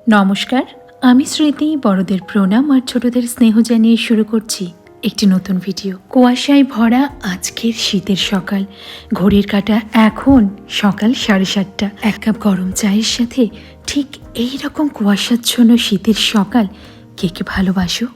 নমস্কার, আমি স্মৃতি। বড়দের প্রণাম আর ছোটদের স্নেহ জানিয়ে শুরু করছি একটি নতুন ভিডিও। কুয়াশায় ভরা আজকের শীতের সকাল। ঘড়ির কাঁটা এখন সকাল 7:30। এক কাপ গরম চায়ের সাথে ঠিক এই রকম কুয়াশাচ্ছন্ন শীতের সকাল কে কে ভালোবাসো?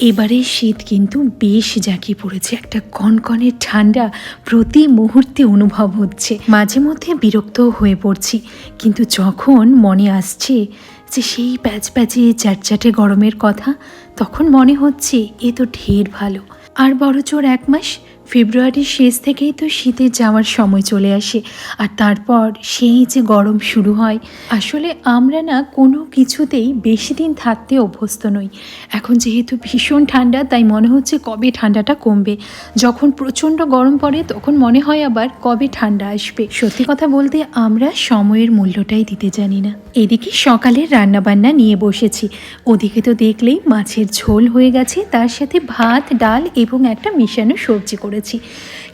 এবারে শীত কিন্তু বেশ জাঁকিয়ে পড়েছে। একটা কনকনে ঠান্ডা প্রতি মুহূর্তে অনুভব হচ্ছে। মাঝে মধ্যে বিরক্তও হয়ে পড়ছি, কিন্তু যখন মনে আসছে যে সেই প্যাচপ্যাচে চ্যাটচ্যাটে গরমের কথা, তখন মনে হচ্ছে এ তো ঢের ভালো। আর বড়জোর 1 মাস, ফেব্রুয়ারির শেষ থেকেই তো শীতের যাওয়ার সময় চলে আসে, আর তারপর সেই যে গরম শুরু হয়। আসলে আমরা না কোনো কিছুতেই বেশি দিন থাকতে অভ্যস্ত নই। এখন যেহেতু ভীষণ ঠান্ডা, তাই মনে হচ্ছে কবে ঠান্ডাটা কমবে। যখন প্রচণ্ড গরম পড়ে তখন মনে হয় আবার কবে ঠান্ডা আসবে। সত্যি কথা বলতে আমরা সময়ের মূল্যটাই দিতে জানি না। এদিকে সকালের রান্নাবান্না নিয়ে বসেছি। ওদিকে তো দেখলেই মাছের ঝোল হয়ে গেছে, তার সাথে ভাত, ডাল এবং একটা মিশানো সবজি করেছি।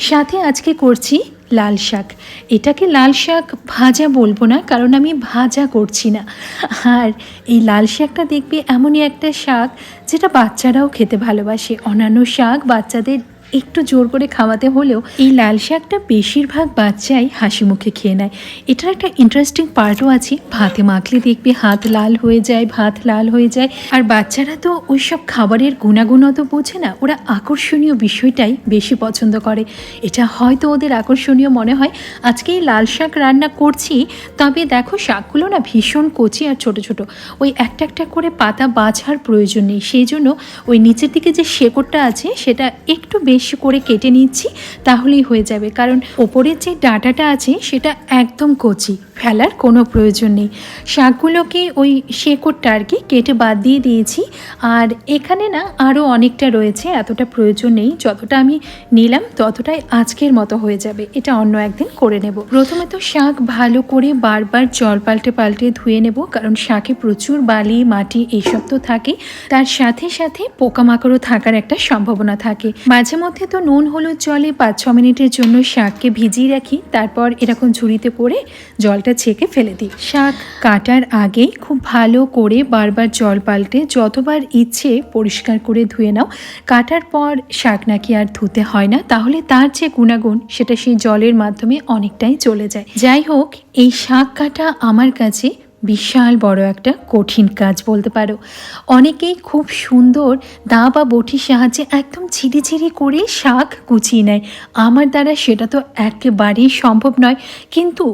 সাথে আজকে করছি লাল শাক। এটাকে লাল শাক ভাজা বলবো না, কারণ আমি ভাজা করছি না। আর এই লাল শাকটা দেখবে এমনই একটা শাক যেটা বাচ্চারাও খেতে ভালোবাসে। অন্যান্য শাক বাচ্চাদের একটু জোর করে খাওয়াতে হলেও এই লাল শাকটা বেশিরভাগ বাচ্চাই হাসি মুখে খেয়ে নেয়। এটার একটা ইন্টারেস্টিং পার্টও আছে। ভাতে মাখলে দেখবে হাত লাল হয়ে যায়, ভাত লাল হয়ে যায়। আর বাচ্চারা তো ওই সব খাবারের গুণাগুণ তো বোঝে না, ওরা আকর্ষণীয় বিষয়টাই বেশি পছন্দ করে। এটা হয়তো ওদের আকর্ষণীয় মনে হয়। আজকে এই লাল শাক রান্না করছি, তবে দেখো শাকগুলো না ভীষণ কচি আর ছোট ছোট। ওই একটা একটা করে পাতা বাছার প্রয়োজন নেই, সেই জন্য ওই নিচের দিকে যে শেকড়টা আছে সেটা একটু বেশি করে কেটে নিচ্ছি, তাহলেই হয়ে যাবে। কারণ ওপরের যে ডাঁটাটা আছে সেটা একদম কচি, ফেলার কোনো প্রয়োজন নেই। শাকগুলোকে ওই শেকড়টা আর কি কেটে বাদ দিয়ে দিয়েছি। আর এখানে না আরও অনেকটা রয়েছে, এতটা প্রয়োজন নেই। যতটা আমি নিলাম ততটাই আজকের মতো হয়ে যাবে, এটা অন্য একদিন করে নেব। প্রথমে তো শাক ভালো করে বারবার জল পাল্টে পাল্টে ধুয়ে নেব, কারণ শাকে প্রচুর বালি, মাটি এইসব তো থাকে। তার সাথে সাথে পোকামাকড়ও থাকার একটা সম্ভাবনা থাকে। মাঝে মধ্যে তো নুন হলুদ জলে 5-6 মিনিটের জন্য শাককে ভিজিয়ে রাখি, তারপর এরকম ঝুড়িতে করে জলটা ছেঁকে ফেলে দিই। শাক কাটার আগেই খুব ভালো করে বারবার জল পাল্টে যতবার ইচ্ছে পরিষ্কার করে ধুয়ে নাও। কাটার পর শাক নাকি আর ধুতে হয় না, তাহলে তার যে গুণাগুণ সেটা সেই জলের মাধ্যমে অনেকটাই চলে যায়। যাই হোক, এই শাক কাটা আমার কাছে বিশাল বড় একটা কঠিন কাজ বলতে পারো। অনেকেই খুব সুন্দর দা বা বটির সাহায্যে একদম ছিঁড়ি করে শাক কুচিয়ে নেয়। আমার দ্বারা সেটা তো একেবারেই সম্ভব নয়। কিন্তু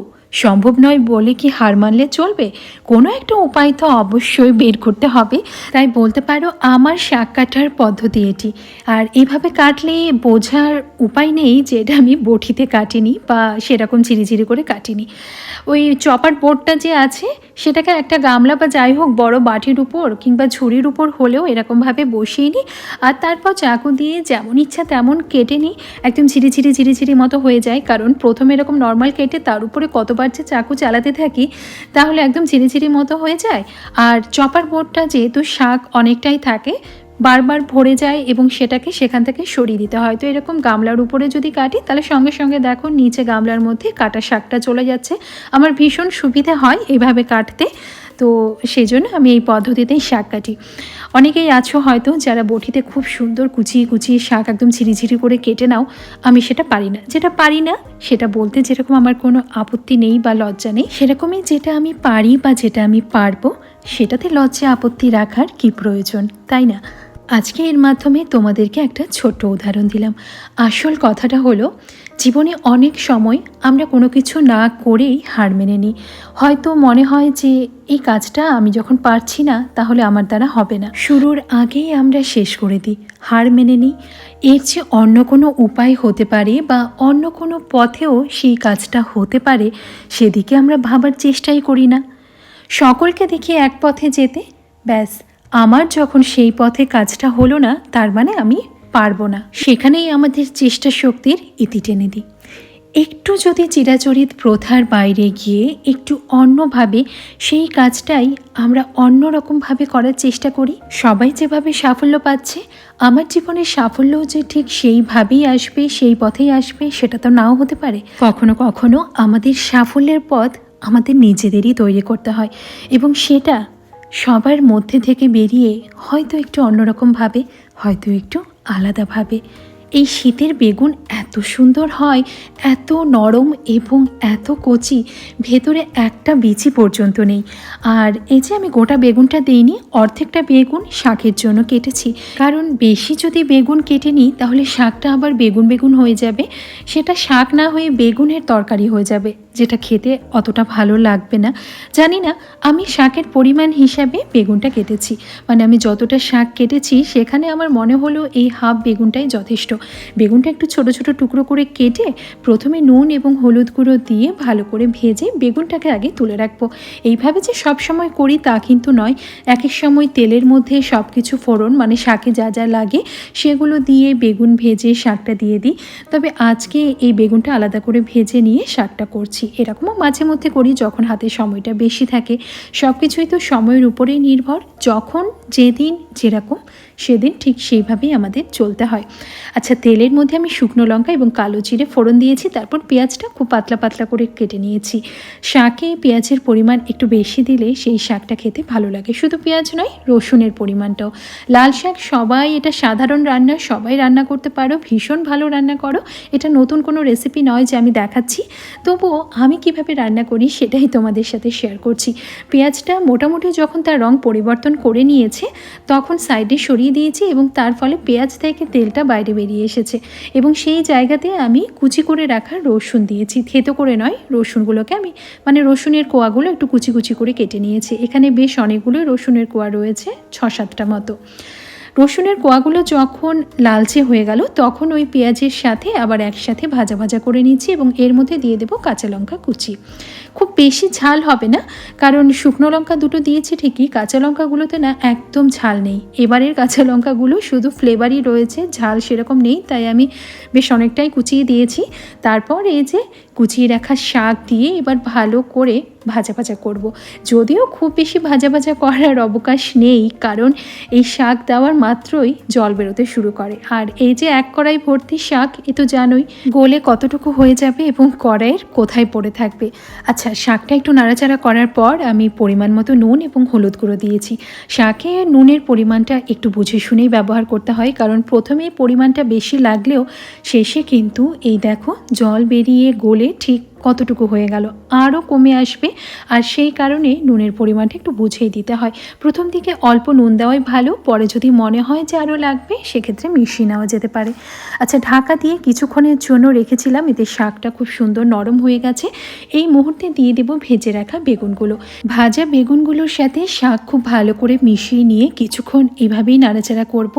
সম্ভব নয় বলে কি হার মানলে চলবে? কোনো একটা উপায় তো অবশ্যই বের করতে হবে। তাই বলতে পারো আমার শাক কাটার পদ্ধতি এটি। আর এভাবে কাটলে বোঝার উপায় নেই যে এটা আমি বটিতে কাটিনি বা সেরকম ঝিরি করে কাটিনি। ওই চপার বোর্ডটা যে আছে সেটাকে একটা গামলা বা যাই হোক বড় বাটির উপর কিংবা ঝুড়ির উপর হলেও এরকমভাবে বসিয়ে নিই। আর তারপর চাকু দিয়ে যেমন ইচ্ছা তেমন কেটে নিই। একদম ঝিরি মতো হয়ে যায়, কারণ প্রথমে এরকম নর্মাল কেটে তার উপরে কতবার যে চাকু চালাতে থাকি, তাহলে একদম ঝিরি মতো হয়ে যায়। আর চপার বোর্ডটা যেহেতু শাক অনেকটাই থাকে, বারবার ভরে যায় এবং সেটাকে সেখান থেকে সরিয়ে দিতে হয়। তো এরকম গামলার উপরে যদি কাটি তাহলে সঙ্গে সঙ্গে দেখো নিচে গামলার মধ্যে কাটা শাকটা চলে যাচ্ছে। আমার ভীষণ সুবিধে হয় এইভাবে কাটতে, তো সেই জন্য আমি এই পদ্ধতিতেই শাক কাটি। অনেকেই আছো হয়তো যারা বটিতে খুব সুন্দর কুচিয়ে শাক একদম ঝিরি করে কেটে নাও। আমি সেটা পারি না। যেটা পারি না সেটা বলতে যেরকম আমার কোনো আপত্তি নেই বা লজ্জা নেই, সেরকমই যেটা আমি পারি বা যেটা আমি পারবো সেটাতে লজ্জা আপত্তি রাখার কি প্রয়োজন, তাই না? আজকে এর মাধ্যমে তোমাদেরকে একটা ছোট্ট উদাহরণ দিলাম। আসল কথাটা হলো, জীবনে অনেক সময় আমরা কোনো কিছু না করেই হার মেনে নিই। হয়তো মনে হয় যে এই কাজটা আমি যখন পারছি না তাহলে আমার দ্বারা হবে না। শুরুর আগেই আমরা শেষ করে দিই, হার মেনে নিই। এর চেয়ে অন্য কোনো উপায় হতে পারে বা অন্য কোনো পথেও সেই কাজটা হতে পারে, সেদিকে আমরা ভাবার চেষ্টাই করি না। সকলকে দেখি এক পথে যেতে, ব্যাস আমার যখন সেই পথে কাজটা হলো না, তার মানে আমি পারবো না। সেখানেই আমাদের চেষ্টা শক্তির ইতি টেনে দিই। একটু যদি চিরাচরিত প্রথার বাইরে গিয়ে একটু অন্যভাবে সেই কাজটাই আমরা অন্যরকমভাবে করার চেষ্টা করি, সবাই যেভাবে সাফল্য পাচ্ছে আমার জীবনের সাফল্যও যে ঠিক সেইভাবেই আসবে, সেই পথেই আসবে সেটা তো নাও হতে পারে। কখনো কখনো আমাদের সাফল্যের পথ আমাদের নিজেদেরই তৈরি করতে হয় এবং সেটা সবার মধ্যে থেকে বেরিয়ে হয়তো একটু অন্যরকমভাবে, হয়তো একটু আলাদাভাবে। এই শীতের বেগুন এত সুন্দর হয়, এত নরম এবং এত কচি, ভেতরে একটা বিচি পর্যন্ত নেই। আর এই যে আমি গোটা বেগুনটা দিইনি, অর্ধেকটা বেগুন শাকের জন্য কেটেছি, কারণ বেশি যদি বেগুন কেটে নিই তাহলে শাকটা আবার বেগুন বেগুন হয়ে যাবে, সেটা শাক না হয়ে বেগুনের তরকারি হয়ে যাবে, যেটা খেতে অতটা ভালো লাগবে না। জানি না, আমি শাকের পরিমাণ হিসাবে বেগুনটা কেটেছি, মানে আমি যতটা শাক কেটেছি সেখানে আমার মনে হলো এই হাফ বেগুনটাই যথেষ্ট। বেগুনটা একটু ছোট ছোট টুকরো করে কেটে প্রথমে নুন এবং হলুদ গুঁড়ো দিয়ে ভালো করে ভেজে বেগুনটাকে আগে তুলে রাখবো। এইভাবে যে সব সময় করি তা কিন্তু নয়, এক এক সময় তেলের মধ্যে সব কিছু ফোড়ন মানে শাকে যা যা লাগে সেগুলো দিয়ে বেগুন ভেজে শাকটা দিয়ে দিই। তবে আজকে এই বেগুনটা আলাদা করে ভেজে নিয়ে শাকটা করছি। এরকমও মাঝে মধ্যে করি যখন হাতে সময়টা বেশি থাকে। সব কিছুই তো সময়ের উপরেই নির্ভর, যখন যেদিন যেরকম সেদিন ঠিক সেইভাবেই আমাদের চলতে হয়। আচ্ছা, তেলের মধ্যে আমি শুকনো লঙ্কা এবং কালো জিরে ফোড়ন দিয়েছি, তারপর পেঁয়াজটা খুব পাতলা পাতলা করে কেটে নিয়েছি। শাকে পেঁয়াজের পরিমাণ একটু বেশি দিলে সেই শাকটা খেতে ভালো লাগে। শুধু পেঁয়াজ নয়, রসুনের পরিমাণটাও। লাল শাক সবাই, এটা সাধারণ রান্না, সবাই রান্না করতে পারো, ভীষণ ভালো রান্না করো। এটা নতুন কোনো রেসিপি নয় যে আমি দেখাচ্ছি, তবুও আমি কিভাবে রান্না করি সেটাই তোমাদের সাথে শেয়ার করছি। পেঁয়াজটা মোটামুটি যখন তার রং পরিবর্তন করে নিয়েছে তখন সাইডে সরিয়ে দিয়েছি এবং তার ফলে পেঁয়াজ থেকে তেলটা বাইরে বেরিয়ে এসেছে এবং সেই জায়গাতে আমি কুচি করে রাখা রসুন দিয়েছি। থেতো করে নয়, রসুনগুলোকে আমি মানে রসুনের কোয়াগুলো একটু কুচি কুচি করে কেটে নিয়েছি। এখানে বেশ অনেকগুলো রসুনের কোয়া রয়েছে, 6-7টা মতো। রসুনের কোয়াগুলো যখন লালচে হয়ে গেল তখন ওই পেঁয়াজের সাথে আবার একসাথে ভাজা ভাজা করে নিচ্ছি এবং এর মধ্যে দিয়ে দেবো কাঁচা লঙ্কা কুচি। খুব বেশি ঝাল হবে না, কারণ শুকনো লঙ্কা দুটো দিয়েছি ঠিকই, কাঁচা লঙ্কাগুলোতে না একদম ঝাল নেই। এবারের কাঁচা লঙ্কাগুলো শুধু ফ্লেভারই রয়েছে, ঝাল সেরকম নেই, তাই আমি বেশ অনেকটাই কুচিয়ে দিয়েছি। তারপর এই যে কুচিয়ে রাখা শাক দিয়ে এবার ভালো করে ভাজা ভাজা করব। যদিও খুব বেশি ভাজা ভাজা করার অবকাশ নেই, কারণ এই শাক দেওয়ার মাত্রই জল বেরোতে শুরু করে। আর এই যে এক কড়াই ভর্তি শাক, এ তো জানোই গলে কতটুকু হয়ে যাবে এবং কড়াইয়ের কোথায় পড়ে থাকবে। আচ্ছা, শাকটা একটু নাড়াচাড়া করার পর আমি পরিমাণ মতো নুন এবং হলুদ গুঁড়ো দিয়েছি। শাকে নুনের পরিমাণটা একটু বুঝে শুনেই ব্যবহার করতে হয়, কারণ প্রথমে পরিমাণটা বেশি লাগলেও শেষে কিন্তু এই দেখো জল বেরিয়ে গলে ঠিক কতটুকু হয়ে গেল, আরও কমে আসবে। আর সেই কারণে নুনের পরিমাণটা একটু বুঝেই দিতে হয়। প্রথম দিকে অল্প নুন দেওয়াই ভালো, পরে যদি মনে হয় যে আরও লাগবে সেক্ষেত্রে মিশিয়ে নেওয়া যেতে পারে। আচ্ছা, ঢাকা দিয়ে কিছুক্ষণের জন্য রেখেছিলাম, এতে শাকটা খুব সুন্দর নরম হয়ে গেছে। এই মুহূর্তে দিয়ে দেবো ভেজে রাখা বেগুনগুলো। ভাজা বেগুনগুলোর সাথে শাক খুব ভালো করে মিশিয়ে নিয়ে কিছুক্ষণ এভাবেই নাড়াচাড়া করব।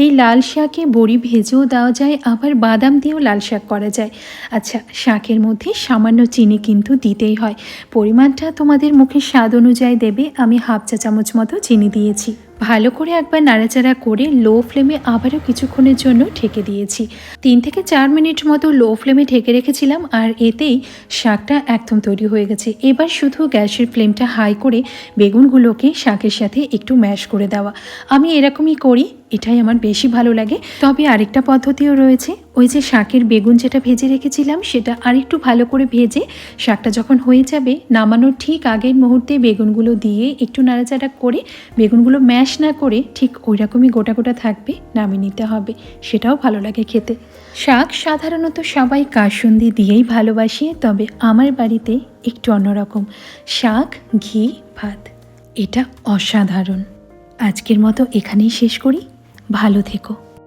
এই লাল শাকে বড়ি ভেজেও দেওয়া যায়, আবার বাদাম দিয়েও লাল শাক করা যায়। আচ্ছা, শাকের মধ্যে সামান্য চিনি কিন্তু দিতেই হয়, পরিমাণটা তোমাদের মুখের স্বাদ অনুযায়ী দেবে। আমি হাফ চা চামচ মতো চিনি দিয়েছি। ভালো করে একবার নাড়াচাড়া করে লো ফ্লেমে আবারও কিছুক্ষণের জন্য ঢেকে দিয়েছি। 3 থেকে 4 মিনিট মতো লো ফ্লেমে ঢেকে রেখেছিলাম, আর এতেই শাকটা একদম তৈরি হয়ে গেছে। এবার শুধু গ্যাসের ফ্লেমটা হাই করে বেগুনগুলোকে শাকের সাথে একটু ম্যাশ করে দেওয়া। আমি এরকমই করি, এটাই আমার বেশি ভালো লাগে। তবে আরেকটা পদ্ধতিও রয়েছে, ওই যে শাকের বেগুন যেটা ভেজে রেখেছিলাম সেটা আরেকটু ভালো করে ভেজে শাকটা যখন হয়ে যাবে নামানোর ঠিক আগের মুহূর্তে বেগুনগুলো দিয়ে একটু নাড়াচাড়া করে, বেগুনগুলো ম্যাশ না করে ঠিক ওই রকমই গোটা গোটা থাকবে, নামিয়ে নিতে হবে। সেটাও ভালো লাগে খেতে। শাক সাধারণত সবাই কাসুন্দি দিয়েই ভালোবাসে, তবে আমার বাড়িতে একটু অন্যরকম, শাক ঘি ভাত, এটা অসাধারণ। আজকের মতো এখানেই শেষ করি, ভালো থেকো।